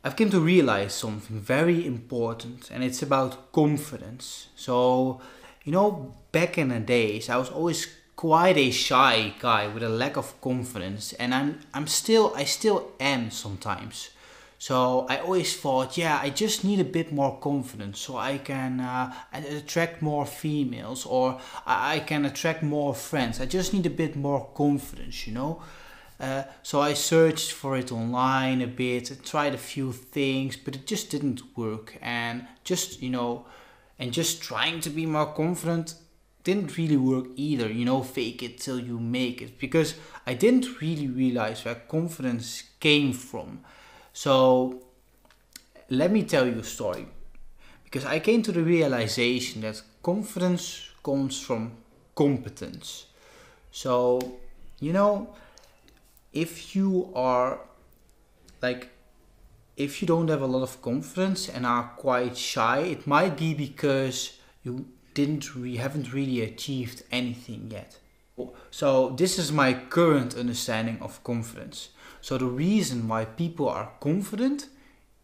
I've come to realize something very important, and it's about confidence. So, back in the days, I was always quite a shy guy with a lack of confidence, and I still am sometimes. So I always thought, yeah, I just need a bit more confidence so I can attract more females, or I can attract more friends. I just need a bit more confidence. So I searched for it online a bit, tried a few things, but it just didn't work. And just trying to be more confident didn't really work either. Fake it till you make it, because I didn't really realize where confidence came from. So let me tell you a story, because I came to the realization that confidence comes from competence. So, you know, if you are like, if you don't have a lot of confidence and are quite shy, it might be because you haven't really achieved anything yet. So this is my current understanding of confidence. So the reason why people are confident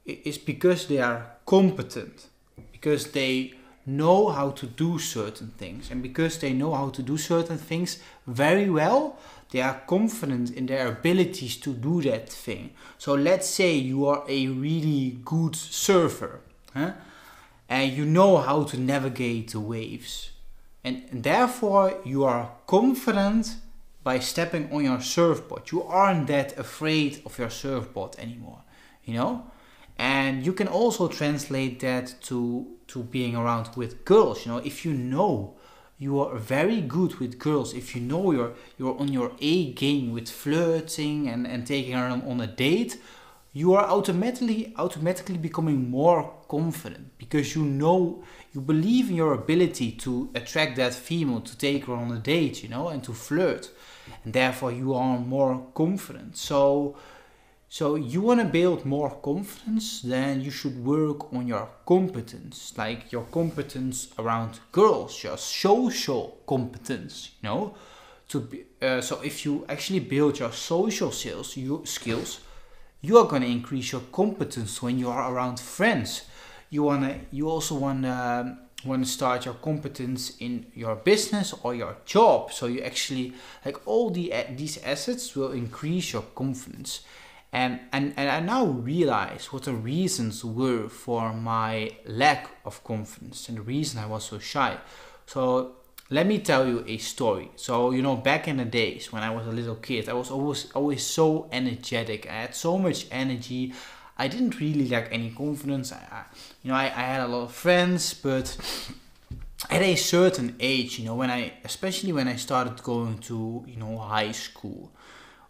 is because they are competent, because they know how to do certain things, and because they know how to do certain things very well, they are confident in their abilities to do that thing. So let's say you are a really good surfer, huh? And you know how to navigate the waves, and therefore you are confident by stepping on your surfboard. You aren't that afraid of your surfboard anymore. And you can also translate that to being around with girls. If you are very good with girls, if you're on your A game with flirting and taking her on a date, you are automatically becoming more confident, because you believe in your ability to attract that female, to take her on a date, and to flirt, and therefore you are more confident. So you want to build more confidence, then you should work on your competence, like your competence around girls, your social competence, so if you actually build your social skills, you are going to increase your competence when you are around friends. You also want to start your competence in your business or your job. So you actually, like, all these assets will increase your confidence. And I now realize what the reasons were for my lack of confidence and the reason I was so shy. So let me tell you a story. So, back in the days when I was a little kid, I was always so energetic. I had so much energy. I didn't really lack any confidence. I had a lot of friends, but at a certain age, especially when I started going to, high school,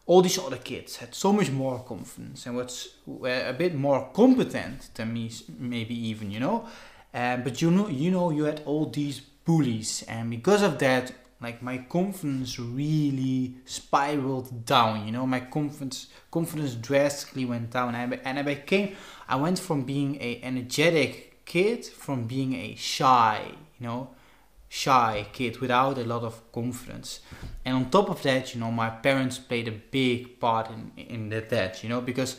all these other kids had so much more confidence and were a bit more competent than me, maybe even, but you had all these bullies, and because of that, like, my confidence really spiraled down. My confidence drastically went down, I went from being a energetic kid, from being a shy kid without a lot of confidence. And on top of that, my parents played a big part in that, because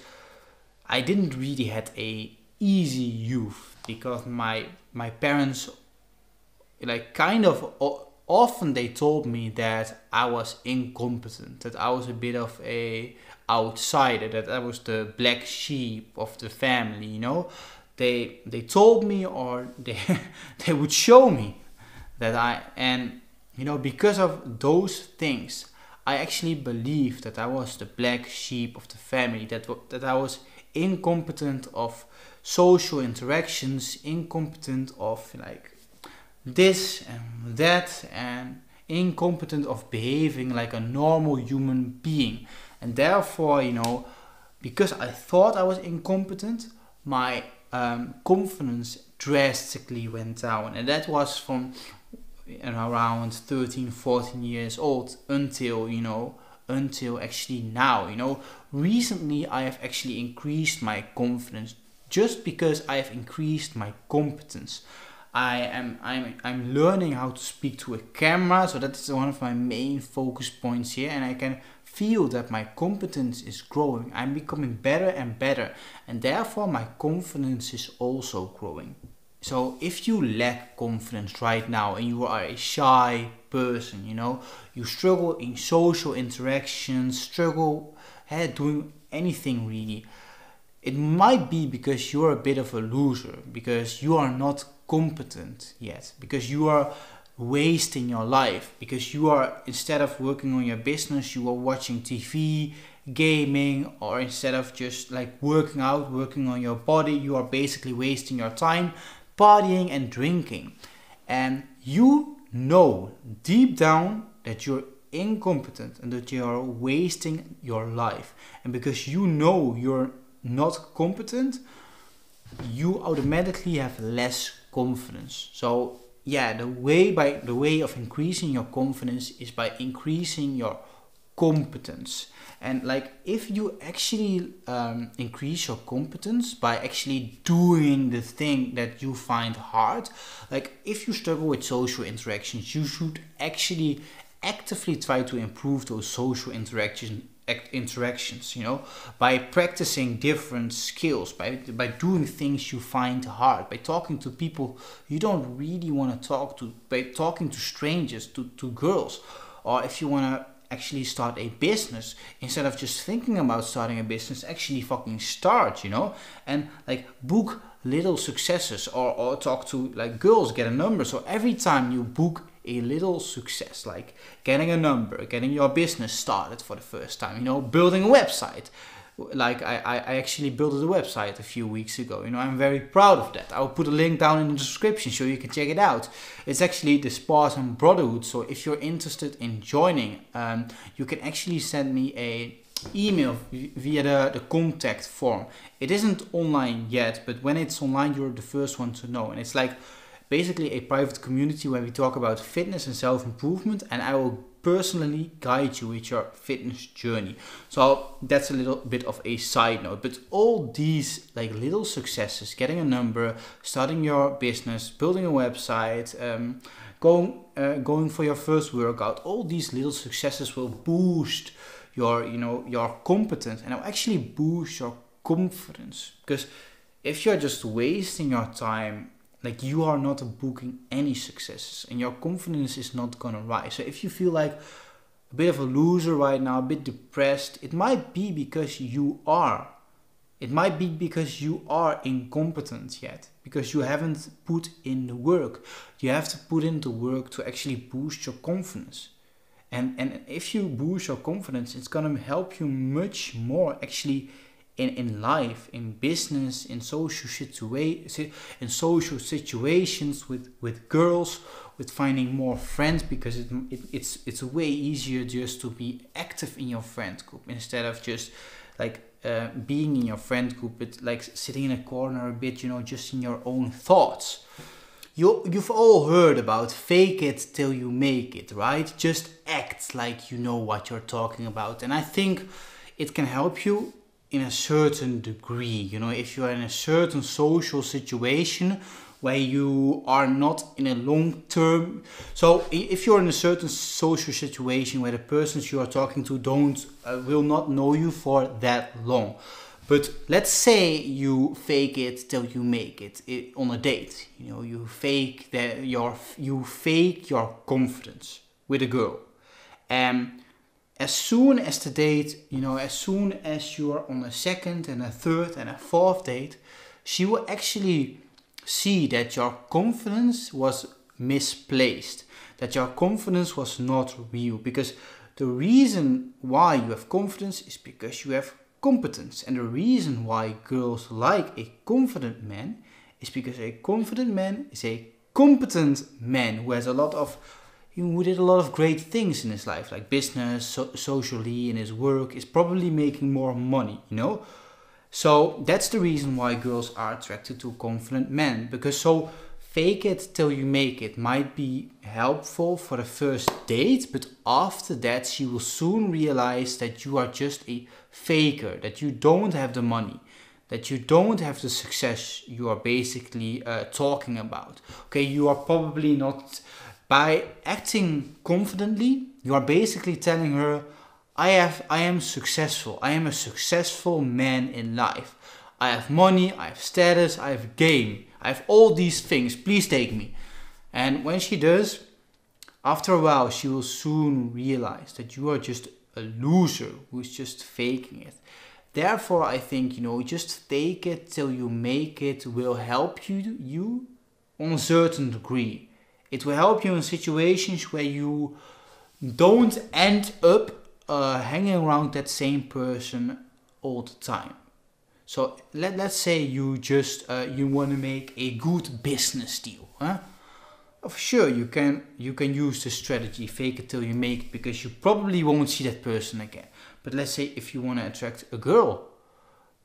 I didn't really had a easy youth, because my parents, like, kind of often they told me that I was incompetent, that I was a bit of a outsider, that I was the black sheep of the family. They told me, or they would show me because of those things, I actually believed that I was the black sheep of the family, that I was incompetent of social interactions, incompetent of, like, this and that, and incompetent of behaving like a normal human being. And therefore, because I thought I was incompetent, my confidence drastically went down. And that was from around 13, 14 years old until actually now. Recently I have actually increased my confidence just because I have increased my competence. I'm learning how to speak to a camera, so that is one of my main focus points here, and I can feel that my competence is growing. I'm becoming better and better, and therefore my confidence is also growing. So if you lack confidence right now and you are a shy person, you struggle in social interactions, struggle doing anything really, it might be because you're a bit of a loser, because you are not competent yet, because you are wasting your life, because you are, instead of working on your business, you are watching TV, gaming, or instead of just like working out, working on your body, you are basically wasting your time partying and drinking. And you know deep down that you're incompetent and that you are wasting your life. And because you know you're not competent, you automatically have less confidence. So yeah, the way of increasing your confidence is by increasing your competence. And like, if you actually increase your competence by actually doing the thing that you find hard, like if you struggle with social interactions, you should actually actively try to improve those social interactions, by practicing different skills, by doing things you find hard, by talking to people you don't really want to talk to, by talking to strangers, to girls. Or if you want to actually start a business, instead of just thinking about starting a business, actually fucking start, and like book little successes, or talk to like girls, get a number. So every time you book a little success, like getting a number, getting your business started for the first time, building a website. Like I actually built a website a few weeks ago. I'm very proud of that. I'll put a link down in the description so you can check it out. It's actually the Spartan Brotherhood. So if you're interested in joining, you can actually send me a email via the contact form. It isn't online yet, but when it's online, you're the first one to know. And it's like basically a private community where we talk about fitness and self-improvement, and I will personally guide you with your fitness journey. So that's a little bit of a side note, but all these like little successes, getting a number, starting your business, building a website, going for your first workout, all these little successes will boost your competence, and it'll actually boost your confidence. Because if you're just wasting your time, like, you are not booking any successes, and your confidence is not gonna rise. So if you feel like a bit of a loser right now, a bit depressed, it might be because you are. It might be because you are incompetent yet, because you haven't put in the work. You have to put in the work to actually boost your confidence. And if you boost your confidence, it's gonna help you much more actually in life, in business, in social situations with girls, with finding more friends, because it's way easier just to be active in your friend group instead of just like being in your friend group, but like sitting in a corner a bit, just in your own thoughts. You've all heard about fake it till you make it, right? Just act like you know what you're talking about. And I think it can help you in a certain degree. If you're in a certain social situation where you are not in a long term. So if you're in a certain social situation where the persons you are talking to will not know you for that long. But let's say you fake it till you make it on a date. You fake your confidence with a girl. As soon as the date, as soon as you are on a second and a third and a fourth date, she will actually see that your confidence was misplaced, that your confidence was not real. Because the reason why you have confidence is because you have competence. And the reason why girls like a confident man is because a confident man is a competent man who did a lot of great things in his life, like business, socially, in his work, is probably making more money, So that's the reason why girls are attracted to confident men. Because so fake it till you make it might be helpful for the first date, but after that she will soon realize that you are just a faker, that you don't have the money, that you don't have the success you are basically talking about. Okay, you are probably not, by acting confidently, you are basically telling her, I am successful. I am a successful man in life. I have money, I have status, I have game. I have all these things. Please take me. And when she does, after a while, she will soon realize that you are just a loser who's just faking it. Therefore, I think, just fake it till you make it will help you on a certain degree. It will help you in situations where you don't end up hanging around that same person all the time. So let's say you just you want to make a good business deal, huh? Sure, you can use the strategy, fake it till you make it, because you probably won't see that person again. But let's say if you want to attract a girl,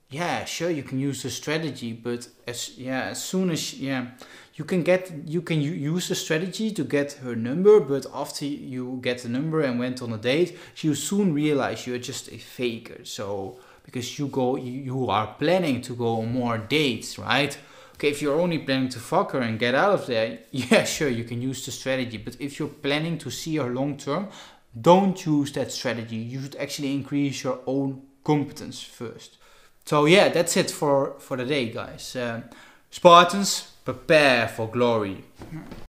yeah, sure, you can use the strategy, but as soon as you can use the strategy to get her number, but after you get the number and went on a date, you soon realize you're just a faker. So because you are planning to go on more dates, right? Okay, if you're only planning to fuck her and get out of there, yeah, sure, you can use the strategy. But if you're planning to see her long term, don't use that strategy. You should actually increase your own competence first. So yeah, that's it for the day, guys. Spartans, prepare for glory.